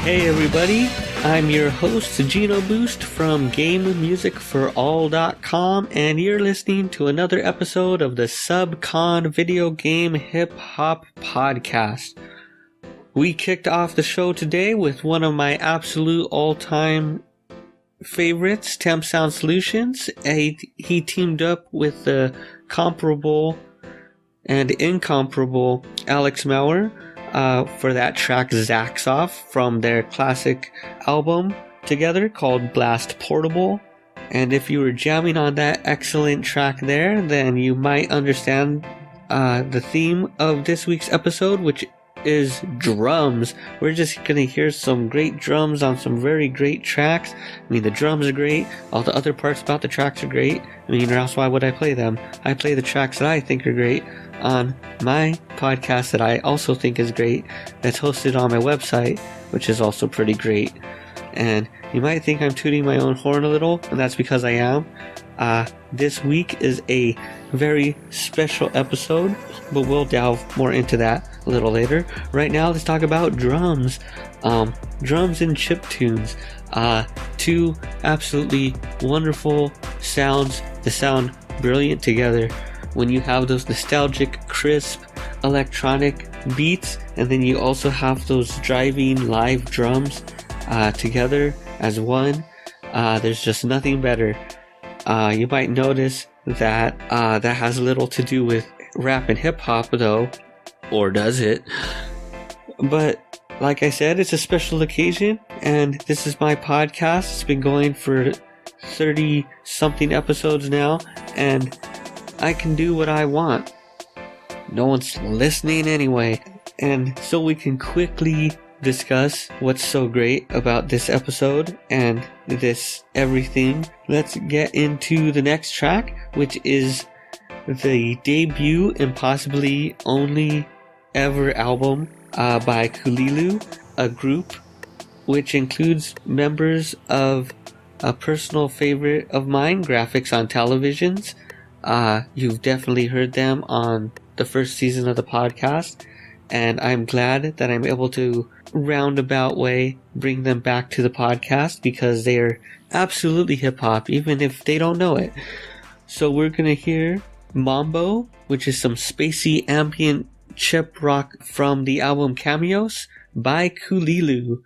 Hey everybody, I'm your host Gino Boost from GameMusicForAll.com, and you're listening to another episode of the SUBCON Video Game Hip Hop Podcast. We kicked off the show today with one of my absolute all-time favorites, Temp Sound Solutions. He teamed up with the comparable and incomparable Alex Maurer for that track Zax Off from their classic album together called Blast Portable. And if you were jamming on that excellent track there, then you might understand the theme of this week's episode, which is drums. We're just gonna hear some great drums on some very great tracks. I mean, the drums are great, all the other parts about the tracks are great. I mean, or else why would I play them? I play the tracks that I think are great on my podcast that I also think is great, that's hosted on my website, which is also pretty great. And you might think I'm tooting my own horn a little, and that's because I am. This week is a very special episode, but we'll delve more into that a little later. Right now, let's talk about drums. Drums and chiptunes. Two absolutely wonderful sounds that sound brilliant together. When you have those nostalgic, crisp, electronic beats, and then you also have those driving live drums together as one, there's just nothing better. You might notice that that has little to do with rap and hip-hop though, or does it? But like I said, it's a special occasion, and this is my podcast. It's been going for 30-something episodes now, and I can do what I want. No one's listening anyway. And so we can quickly discuss what's so great about this episode and this everything. Let's get into the next track, which is the debut and possibly only ever album by Culelu, a group which includes members of a personal favorite of mine, Graphics on Televisions. You've definitely heard them on the first season of the podcast, and I'm glad that I'm able to roundabout way bring them back to the podcast because they are absolutely hip-hop, even if they don't know it. So we're gonna hear Mambo, which is some spacey ambient chip rock from the album Cameos by Culelu.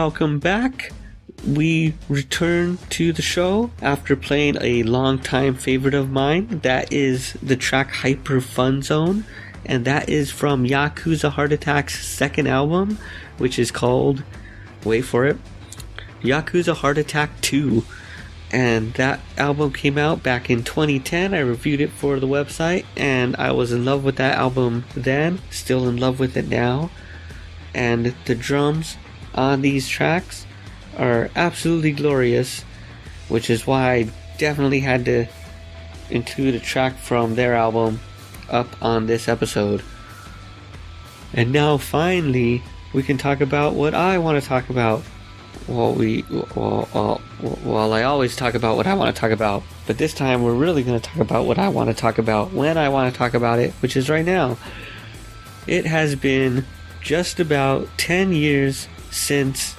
welcome back. We return to the show after playing a longtime favorite of mine. That is the track Hyper Fun Zone, and that is from Yakuza Heart Attack's second album, which is called, wait for it, Yakuza Heart Attack 2. And that album came out back in 2010. I reviewed it for the website, and I was in love with that album then, still in love with it now. And the drums on these tracks are absolutely glorious, which is why I definitely had to include a track from their album up on this episode. And now finally we can talk about what I want to talk about. Well, I always talk about what I want to talk about, but this time we're really going to talk about what I want to talk about when I want to talk about it, which is right now. It has been just about 10 years since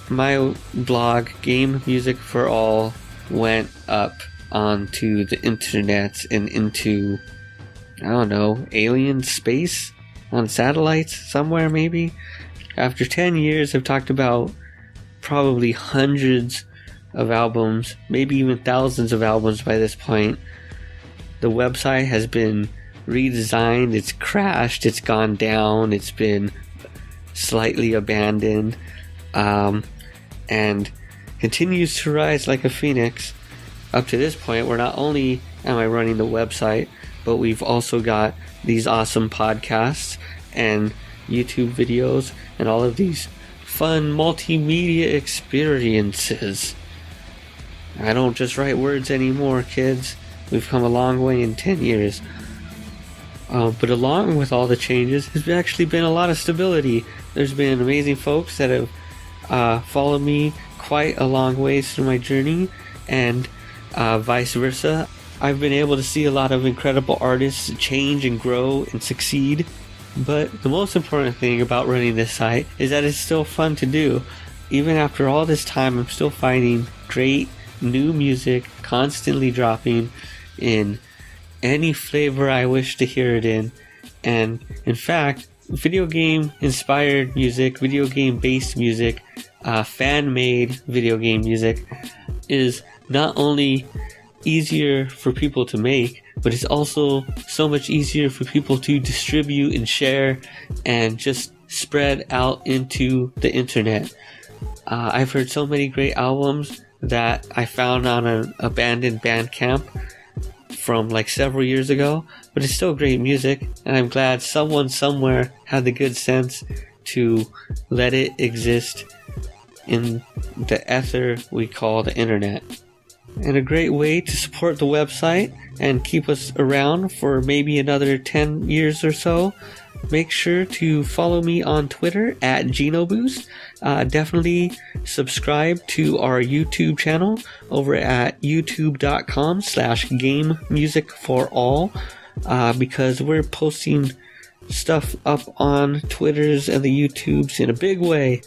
my blog, Game Music for All, went up onto the internet and into, I don't know, alien space on satellites somewhere maybe. After 10 years, I've talked about probably hundreds of albums, maybe even thousands of albums by this point. The website has been redesigned, it's crashed, it's gone down, it's been slightly abandoned, and continues to rise like a phoenix. Up to this point, where not only am I running the website, but we've also got these awesome podcasts and YouTube videos and all of these fun multimedia experiences. I don't just write words anymore, kids. We've come a long way in 10 years. But along with all the changes, there's actually been a lot of stability. There's been amazing folks that have followed me quite a long ways through my journey, and vice versa. I've been able to see a lot of incredible artists change and grow and succeed. But the most important thing about running this site is that it's still fun to do. Even after all this time, I'm still finding great new music constantly dropping in any flavor I wish to hear it in. And in fact, video game inspired music, video game based music, fan made video game music is not only easier for people to make, but it's also so much easier for people to distribute and share and just spread out into the internet. I've heard so many great albums that I found on an abandoned Bandcamp from like several years ago, but it's still great music, and I'm glad someone somewhere had the good sense to let it exist in the ether we call the internet. And a great way to support the website and keep us around for maybe another 10 years or so, make sure to follow me on Twitter at GenoBoost. Definitely subscribe to our YouTube channel over at youtube.com/GameMusicForAll, because we're posting stuff up on Twitters and the YouTubes in a big way.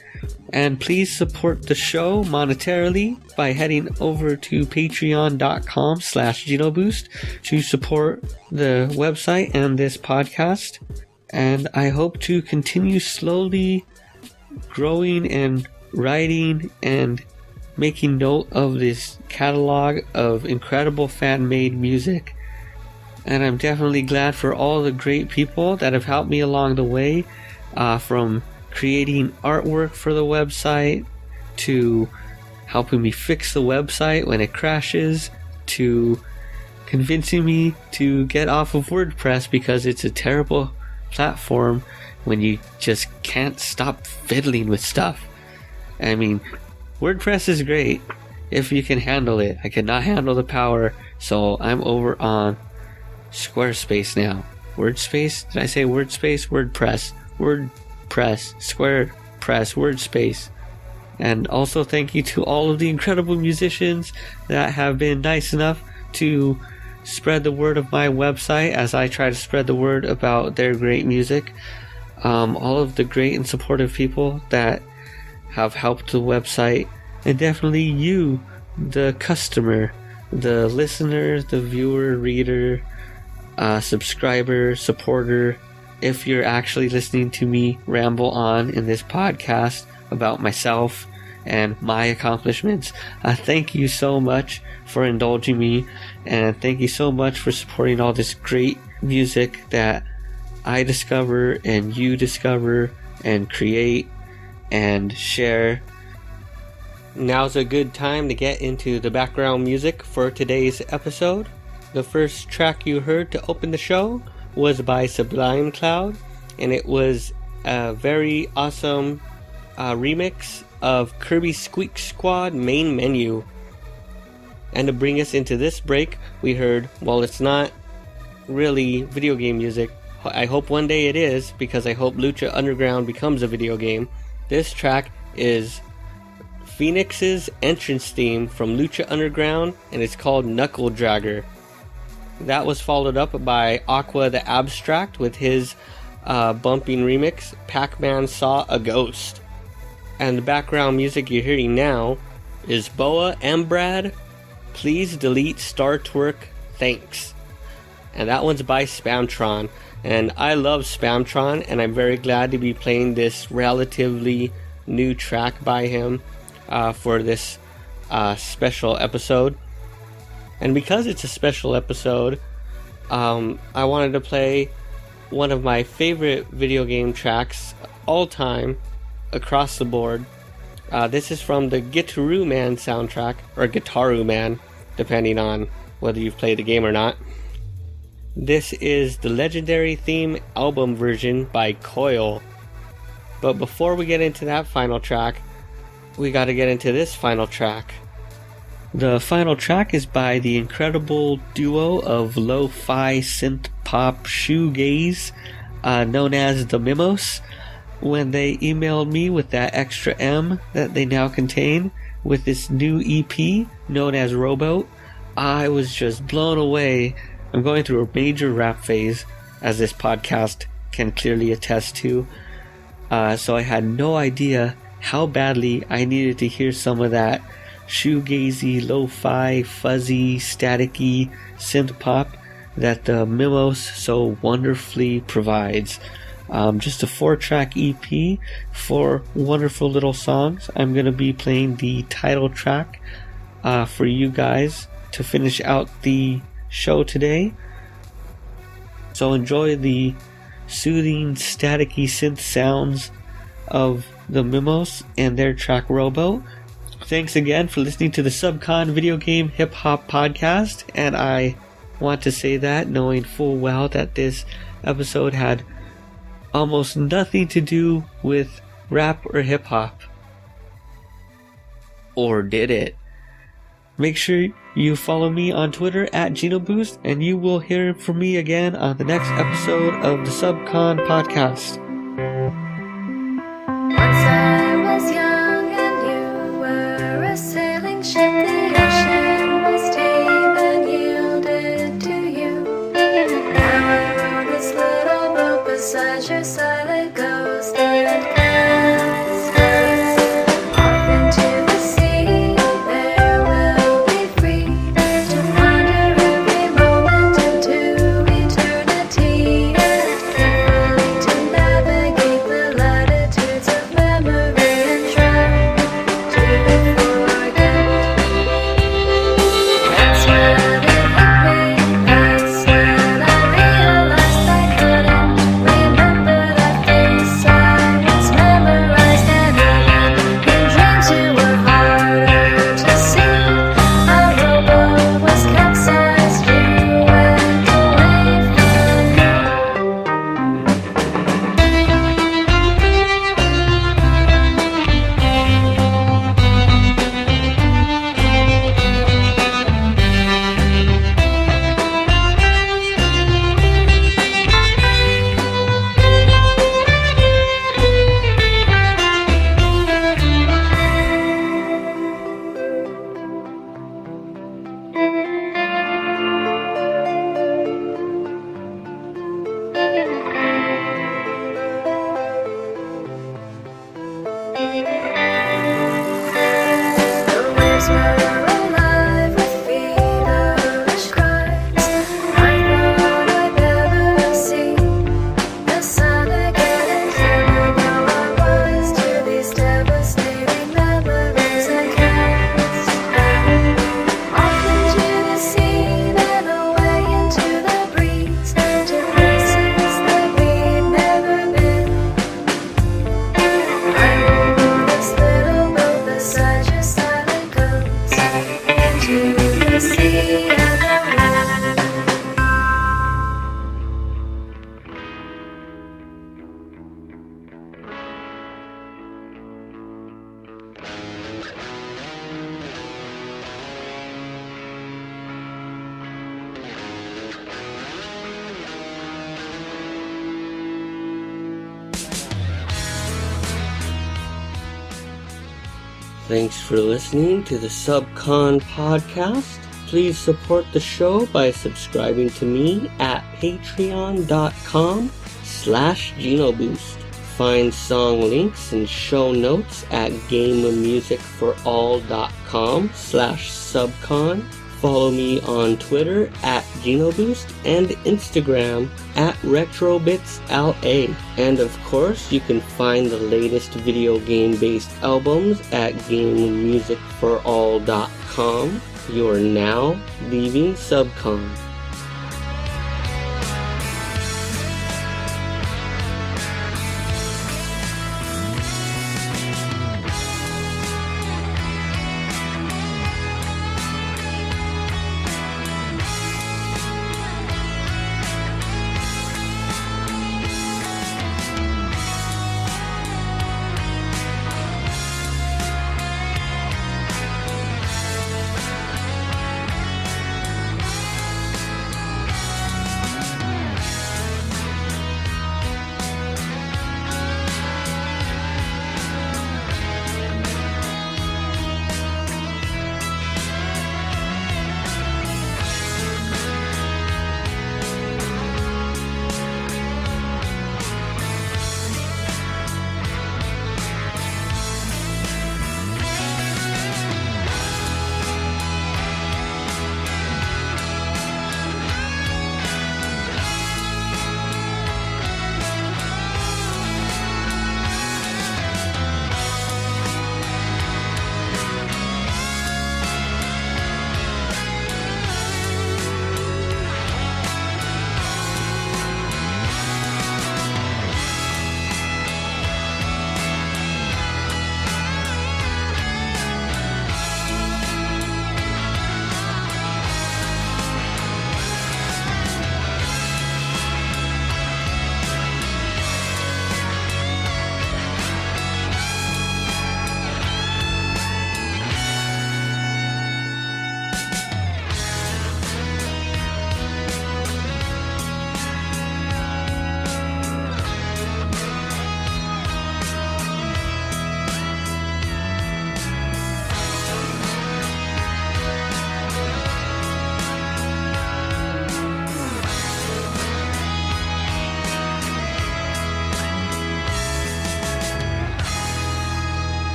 And please support the show monetarily by heading over to patreon.com/GenoBoost to support the website and this podcast. And I hope to continue slowly growing and writing and making note of this catalog of incredible fan-made music. And I'm definitely glad for all the great people that have helped me along the way, from creating artwork for the website, to helping me fix the website when it crashes, to convincing me to get off of WordPress because it's a terrible platform when you just can't stop fiddling with stuff. I mean, WordPress is great if you can handle it. I cannot handle the power, so I'm over on Squarespace now. WordSpace? Did I say WordSpace? WordPress. Squarepress, WordSpace. And also thank you to all of the incredible musicians that have been nice enough to spread the word of my website as I try to spread the word about their great music. All of the great and supportive people that have helped the website, and definitely you, the customer, the listener, the viewer, reader, subscriber, supporter. If you're actually listening to me ramble on in this podcast about myself and my accomplishments. Thank you so much for indulging me, and thank you so much for supporting all this great music that I discover and you discover and create and share. Now's a good time to get into the background music for today's episode. The first track you heard to open the show was by Sublime Cloud, and it was a very awesome remix of Kirby Squeak Squad Main Menu. And to bring us into this break, we heard, well, it's not really video game music. I hope one day it is, because I hope Lucha Underground becomes a video game. This track is Phoenix's entrance theme from Lucha Underground, and it's called Knuckle Dragger. That was followed up by Aqua the Abstract with his bumping remix, Pac-Man Saw a Ghost. And the background music you're hearing now is Boa and Brad, Please Delete Star Twerk, Thanks. And that one's by Spamtron. And I love Spamtron, and I'm very glad to be playing this relatively new track by him for this special episode. And because it's a special episode, I wanted to play one of my favorite video game tracks all time, across the board. This is from the Gitaru Man soundtrack, or Gitaru Man, depending on whether you've played the game or not. This is the legendary theme album version by Coil. But before we get into that final track, we gotta get into this final track. The final track is by the incredible duo of lo-fi synth pop shoegaze known as the Mimmos. When they emailed me with that extra M that they now contain with this new EP known as Rowboat, I was just blown away. I'm going through a major rap phase, as this podcast can clearly attest to. So I had no idea how badly I needed to hear some of that shoegazy, lo-fi, fuzzy, staticky synth pop that the Mimmos so wonderfully provides. Just a 4-track EP, 4 wonderful little songs. I'm going to be playing the title track for you guys to finish out the show today. So enjoy the soothing, staticky synth sounds of the Mimmos and their track Rowboat. Thanks again for listening to the SUBCON Video Game Hip Hop Podcast, and I want to say that knowing full well that this episode had almost nothing to do with rap or hip hop. Or did it? Make sure you follow me on Twitter at GenoBoost, and you will hear from me again on the next episode of the SUBCON Podcast. Once I was young and you were a sailing ship, the ocean was tame and yielded to you. Now I row this little boat beside your silent ghost and off into the sea. There will be free to wander every moment into eternity, and carefully to navigate the latitudes of memory and try to forget. That's when it hit me. That's when I realized I couldn't remember that face. I once memorized, and even in dreams you were harder to see. Our rowboat was capsized. You went away from me. The waves were alive with feverish cries. I thought I'd never see the sun again, and never know I was to these devastating memories. Thanks for listening to the SUBCON podcast. Please support the show by subscribing to me at patreon.com/GenoBoost. Find song links and show notes at gamemusicforall.com/SUBCON. Follow me on Twitter at GenoBoost and Instagram at RetrobitsLA. And of course, you can find the latest video game-based albums at gamemusicforall.com. You're now leaving SUBCON.